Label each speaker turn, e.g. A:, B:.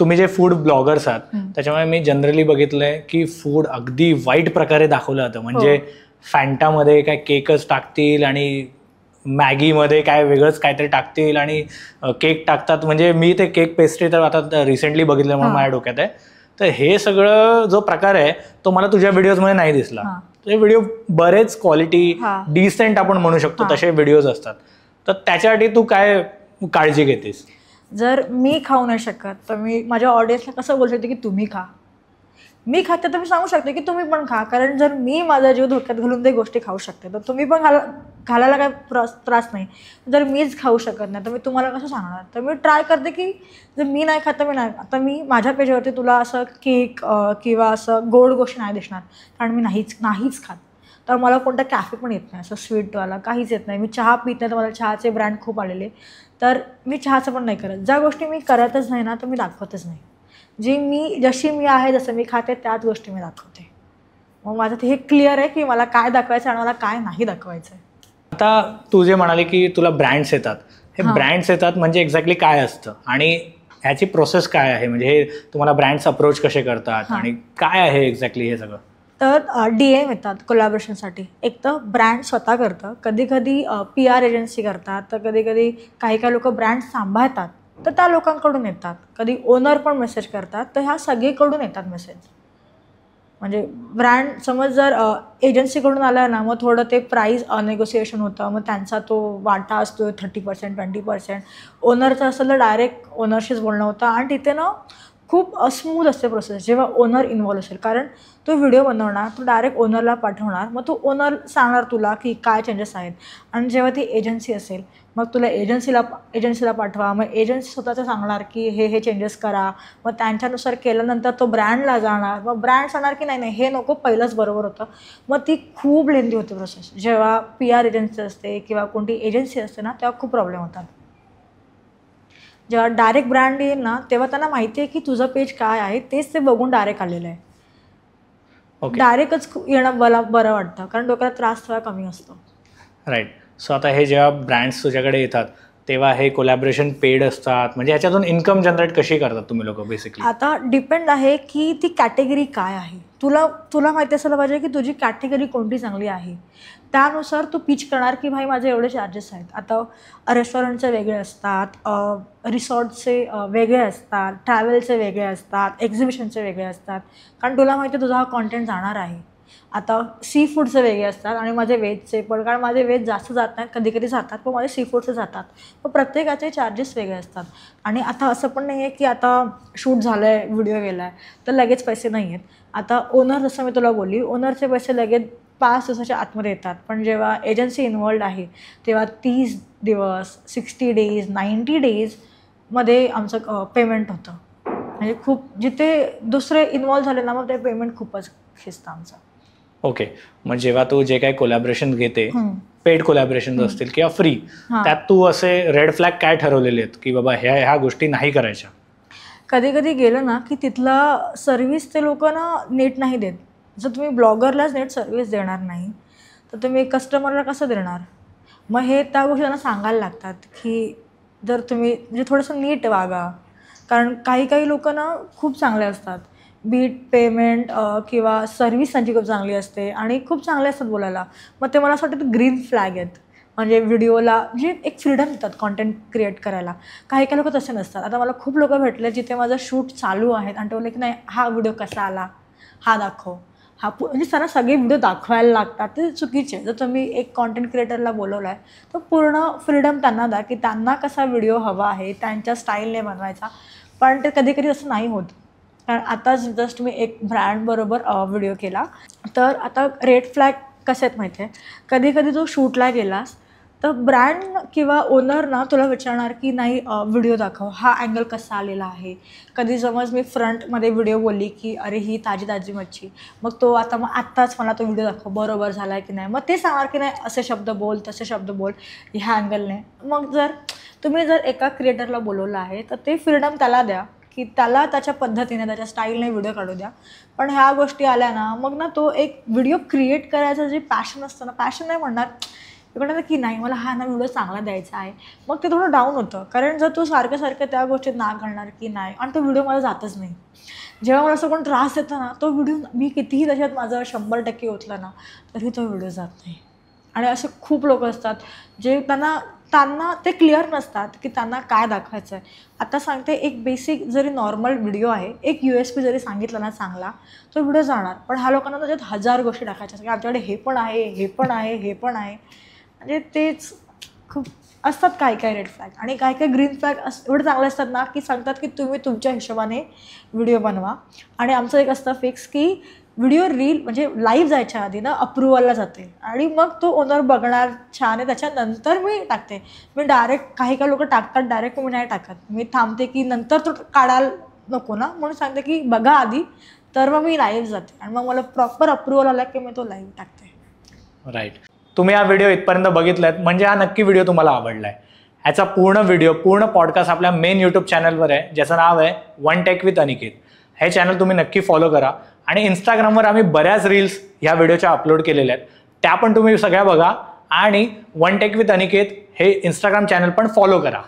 A: तुम्ही जे food bloggers आहात त्याच्यामुळे मी जनरली बघितलंय की फूड अगदी वाईट प्रकारे दाखवलं जातं. म्हणजे फॅन्टामध्ये काय केकच टाकतील आणि मॅगीमध्ये काय वेगळंच काहीतरी टाकतील आणि केक टाकतात. म्हणजे मी ते केक पेस्ट्री तर आता रिसेंटली बघितलं म्हणून माझ्या डोक्यात आहे. तर हे सगळं जो प्रकार आहे तो मला तुझ्या व्हिडिओजमध्ये नाही दिसला. तुझे व्हिडिओ बरेच क्वालिटी डिसेंट आपण म्हणू शकतो तसे व्हिडिओज असतात. तर त्याच्यासाठी तू काय काळजी घेतेस?
B: जर मी खाऊ नाही शकत तर मी माझ्या ऑडियन्सला कसं बोलू शकते की तुम्ही खा. मी खाते तर मी सांगू शकते की तुम्ही पण खा. कारण जर मी माझा जीव धोक्यात घालून ते गोष्टी खाऊ शकते तर तुम्ही पण घालायला काय त्रास नाही. जर मीच खाऊ शकत नाही तर मी तुम्हाला कसं सांगणार. तर मी ट्राय करते की जर मी नाही खात तर मी नाही. आता मी माझ्या पेजवरती तुला असं केक किंवा असं गोड गोष्टी नाही दिसणार कारण मी नाहीच खात. तर मला कोणता कॅफे पण येत नाही असं स्वीटवाला काहीच येत नाही. मी चहा पित नाही तर मला चहाचे ब्रँड खूप आलेले तर मी चहाचं पण नाही करत. ज्या गोष्टी मी करतच नाही ना तर मी दाखवतच नाही. जशी मी आहे जसं मी खाते त्याच गोष्टी मी दाखवते. मग माझं ते हे क्लिअर आहे की मला काय दाखवायचं आणि मला काय नाही दाखवायचं आहे.
A: आता तू जे म्हणाले की तुला ब्रँड्स येतात, हे ब्रँड्स येतात म्हणजे एक्झॅक्टली काय असतं आणि ह्याची प्रोसेस काय आहे? म्हणजे हे तुम्हाला ब्रँड्स अप्रोच कसे करतात आणि काय आहे एक्झॅक्टली हे सगळं?
B: तर DM येतात कोलॅबोरेशनसाठी. एक तर ब्रँड स्वतः करतं, कधी कधी PR एजन्सी करतात, तर कधी कधी काही लोक ब्रँड सांभाळतात तर त्या लोकांकडून येतात. कधी ओनर पण मेसेज करतात. तर ह्या सगळीकडून येतात मेसेज. म्हणजे ब्रँड समज जर एजन्सीकडून आला ना मग थोडं ते प्राईस नेगोसिएशन होतं. मग त्यांचा तो वाटा असतो 30% 20%. ओनरचं असेल तर डायरेक्ट ओनरशीच बोलणं होतं आणि तिथे ना खूप स्मूथ असते प्रोसेस जेव्हा ओनर इन्व्हॉल्व असेल. कारण तो व्हिडिओ बनवणार, तो डायरेक्ट ओनरला पाठवणार, मग तो ओनर सांगणार तुला की काय चेंजेस आहेत. आणि जेव्हा ती एजन्सी असेल मग तुला एजन्सीला पाठवा. मग एजन्सी स्वतःचं सांगणार की हे चेंजेस करा. मग त्यांच्यानुसार केल्यानंतर तो ब्रँडला जाणार. मग ब्रँड सांगणार की नाही हे नको पहिलंच बरोबर होतं. मग ती खूप लेंदी होती प्रोसेस. जेव्हा PR एजन्सी असते किंवा कोणती एजन्सी असते ना तेव्हा खूप प्रॉब्लेम होतात. जेव्हा डायरेक्ट ब्रँड येईल ना तेव्हा त्यांना माहिती आहे की तुझं पेज काय आहे तेच ते बघून डायरेक्ट आलेलं आहे. डायरेक्टच येणं मला बरं वाटतं कारण डोक्याला त्रास थोडा कमी असतो.
A: राईट. सो आता हे जेव्हा ब्रँड्स तुझ्याकडे येतात तेव्हा हे कोलॅबोरेशन पेड असतात म्हणजे ह्याच्यातून इन्कम जनरेट कशी करतात तुम्ही लोक बेसिकली?
B: आता डिपेंड आहे की ती कॅटेगरी काय आहे. तुला माहिती असायला पाहिजे की तुझी कॅटेगरी कोणती चांगली आहे. त्यानुसार तू पिच करणार की भाई माझे एवढे चार्जेस आहेत. आता रेस्टॉरंटचे वेगळे असतात, रिसॉर्टचे वेगळे असतात, ट्रॅव्हलचे वेगळे असतात, एक्झिबिशनचे वेगळे असतात. कारण तुला माहिती आहे तुझा हा कॉन्टेंट जाणार आहे. आता सी फूडचे वेगळे असतात आणि माझे व्हेजचे पण. कारण माझे व्हेज जास्त जात नाहीत, कधी कधी जातात पण माझे सी फूडचे जातात. मग प्रत्येकाचे चार्जेस वेगळे असतात. आणि आता असं पण नाही आहे की आता शूट झालं आहे व्हिडिओ गेला आहे तर लगेच पैसे नाही आहेत. आता ओनर जसं मी तुला बोलली ओनरचे पैसे लगेच 5 दिवसाच्या आतमध्ये येतात. पण जेव्हा एजन्सी इन्व्हॉल्ड आहे तेव्हा 30 दिवस 60 डेज 90 डेजमध्ये आमचं पेमेंट होतं. म्हणजे खूप जिथे दुसरे इन्व्हॉल्व झाले ना मग ते पेमेंट खूपच खिस्तं आमचं.
A: ओके. मग जेव्हा तू जे काही कोलॅबोरेशन घेते पेड कोलॅबोरेशन असतील किंवा फ्री त्यात तू असे रेड फ्लॅग काय ठरवलेले आहेत की बाबा ह्या गोष्टी नाही करायच्या?
B: कधी कधी गेलं ना की तिथला सर्व्हिस ते लोक ना नीट नाही देत. जर तुम्ही ब्लॉगरलाच नीट सर्व्हिस देणार नाही तर तुम्ही कस्टमरला कसं देणार. मग हे त्या गोष्टी त्यांना सांगायला लागतात की जर तुम्ही म्हणजे थोडंसं नीट वागा. कारण काही लोक ना खूप चांगले असतात. बीट पेमेंट किंवा सर्व्हिस त्यांची खूप चांगली असते आणि खूप चांगले असतात बोलायला. मग ते मला असं वाटतं ग्रीन फ्लॅग आहेत. म्हणजे व्हिडिओला म्हणजे एक फ्रीडम देतात कॉन्टेंट क्रिएट करायला. काही लोक तसे नसतात. आता मला खूप लोक भेटले जिथे माझं शूट चालू आहे आणि ते बोलले की नाही हा व्हिडिओ कसा आला हा दाखव म्हणजे त्यांना सगळे व्हिडिओ दाखवायला लागतात. ते चुकीचे. जर तुम्ही एक कॉन्टेंट क्रिएटरला बोलवलं आहे तर पूर्ण फ्रीडम त्यांना द्या की त्यांना कसा व्हिडिओ हवा आहे त्यांच्या स्टाईलने बनवायचा. पण ते कधी कधी असं नाही होत. कारण आताच जस्ट मी एक ब्रँडबरोबर व्हिडिओ केला. तर आता रेड फ्लॅग कसे आहेत माहिती आहे. कधी कधी तू शूटला गेलास तर ब्रँड किंवा ओनर ना तुला विचारणार की नाही व्हिडिओ दाखव हा अँगल कसा आलेला आहे. कधी समज मी फ्रंटमध्ये व्हिडिओ बोलली की अरे ही ताजी मच्छी मग तो आत्ताच मला तो व्हिडिओ दाखव बरोबर झाला आहे की नाही. मग ते सांगणार की नाही असे शब्द बोल तसे शब्द बोल ह्या अँगलने. मग तुम्ही जर एका क्रिएटरला बोलवलं आहे तर ते फ्रीडम त्याला द्या की त्याला त्याच्या पद्धतीने त्याच्या स्टाईलने व्हिडिओ काढू द्या. पण ह्या गोष्टी आल्या ना मग ना तो एक व्हिडिओ क्रिएट करायचं जे पॅशन असतं ना पॅशन नाही म्हणणार म्हणतात की नाही मला हा ना व्हिडिओ चांगला द्यायचा आहे, मग ते थोडं डाऊन होतं. कारण जर तू सारखं सारखं त्या गोष्टीत ना घालणार की नाही आणि तो व्हिडिओ मला जातच नाही. जेव्हा मला असं कोण त्रास देतं ना, तो व्हिडिओ मी कितीही त्याच्यात माझं 100% ओतला ना तरी तो व्हिडिओ जात नाही. आणि असे खूप लोक असतात जे त्यांना ते क्लिअर नसतात की त्यांना काय दाखवायचं आहे. आता सांगते, एक बेसिक जरी नॉर्मल व्हिडिओ आहे, एक USP जरी सांगितला ना चांगला, तो व्हिडिओ जाणार. पण ह्या लोकांना त्याच्यात 1000 गोष्टी टाकायच्या की आमच्याकडे हे पण आहे, हे पण आहे, हे पण आहे. म्हणजे तेच खूप असतात काही काही रेड फ्लॅग. आणि काही काही ग्रीन फ्लॅग एवढे चांगले असतात ना की सांगतात की तुम्ही तुमच्या हिशोबाने व्हिडिओ बनवा. आणि आमचं एक असतं फिक्स की व्हिडिओ रील म्हणजे लाईव्ह जायच्या आधी ना अप्रुव्हलला जाते आणि मग तो ओनर बघणार छान आहे त्याच्यानंतर मी टाकते. मी डायरेक्ट काही लोक टाकतात डायरेक्ट, मी नाही टाकत. मी थांबते की नंतर तो काढायला नको ना, म्हणून सांगते की बघा आधी, तर मग मी लाईव्ह जाते आणि मग मला प्रॉपर अप्रुव्हल आला की मी तो लाईव्ह टाकते.
A: राईट. तुम्ही हा व्हिडिओ इथपर्यंत बघितलात म्हणजे हा नक्की व्हिडिओ तुम्हाला आवडलाय. ह्याचा पूर्ण पॉडकास्ट आपल्या मेन यूट्यूब चॅनलवर आहे, ज्याचं नाव आहे वन टेक विथ अनिकेत. हे चॅनल तुम्ही नक्की फॉलो करा. आणि इंस्टाग्रामवर आम्ही बऱ्याच रील्स ह्या व्हिडिओच्या अपलोड केलेल्या आहेत, त्या पण तुम्ही सगळ्या बघा. आणि वन टेक विथ अनिकेत हे इंस्टाग्राम चॅनल पण फॉलो करा.